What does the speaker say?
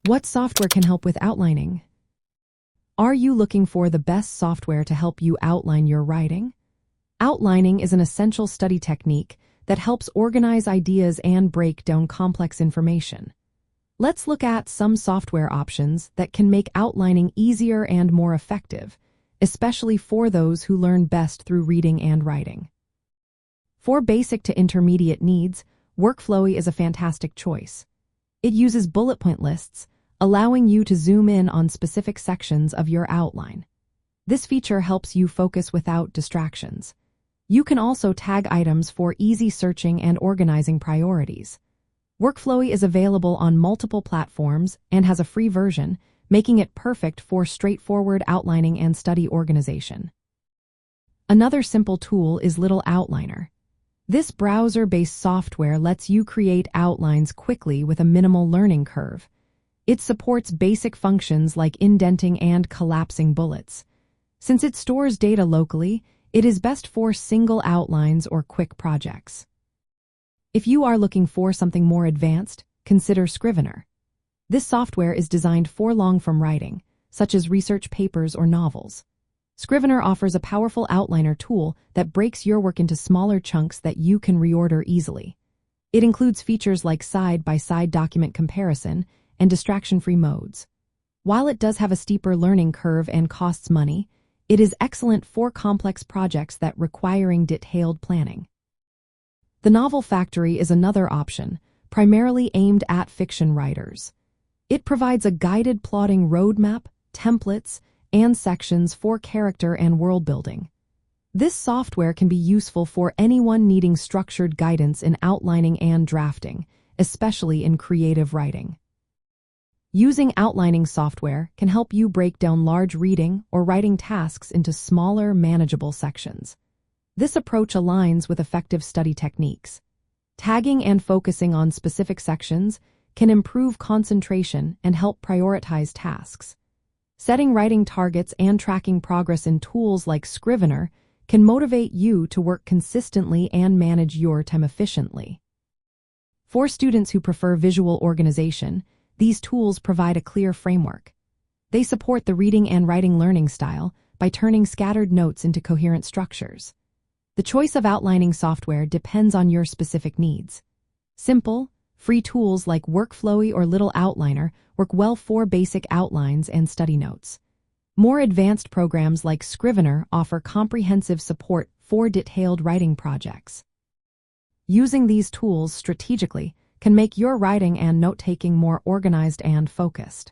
What software can help with outlining? Are you looking for the best software to help you outline your writing? Outlining is an essential study technique that helps organize ideas and break down complex information. Let's look at some software options that can make outlining easier and more effective, especially for those who learn best through reading and writing. For basic to intermediate needs, Workflowy is a fantastic choice. It uses bullet point lists, allowing you to zoom in on specific sections of your outline. This feature helps you focus without distractions. You can also tag items for easy searching and organizing priorities. Workflowy is available on multiple platforms and has a free version, making it perfect for straightforward outlining and study organization. Another simple tool is Little Outliner. This browser-based software lets you create outlines quickly with a minimal learning curve. It supports basic functions like indenting and collapsing bullets. Since it stores data locally, it is best for single outlines or quick projects. If you are looking for something more advanced, consider Scrivener. This software is designed for long-form writing, such as research papers or novels. Scrivener offers a powerful outliner tool that breaks your work into smaller chunks that you can reorder easily. It includes features like side-by-side document comparison and distraction-free modes. While it does have a steeper learning curve and costs money, it is excellent for complex projects that requiring detailed planning. The Novel Factory is another option, primarily aimed at fiction writers. It provides a guided plotting roadmap, templates, and sections for character and world building. This software can be useful for anyone needing structured guidance in outlining and drafting, especially in creative writing. Using outlining software can help you break down large reading or writing tasks into smaller, manageable sections. This approach aligns with effective study techniques. Tagging and focusing on specific sections can improve concentration and help prioritize tasks. Setting writing targets and tracking progress in tools like Scrivener can motivate you to work consistently and manage your time efficiently. For students who prefer visual organization, these tools provide a clear framework. They support the reading and writing learning style by turning scattered notes into coherent structures. The choice of outlining software depends on your specific needs. Simple, free tools like Workflowy or Little Outliner work well for basic outlines and study notes. More advanced programs like Scrivener offer comprehensive support for detailed writing projects. Using these tools strategically can make your writing and note-taking more organized and focused.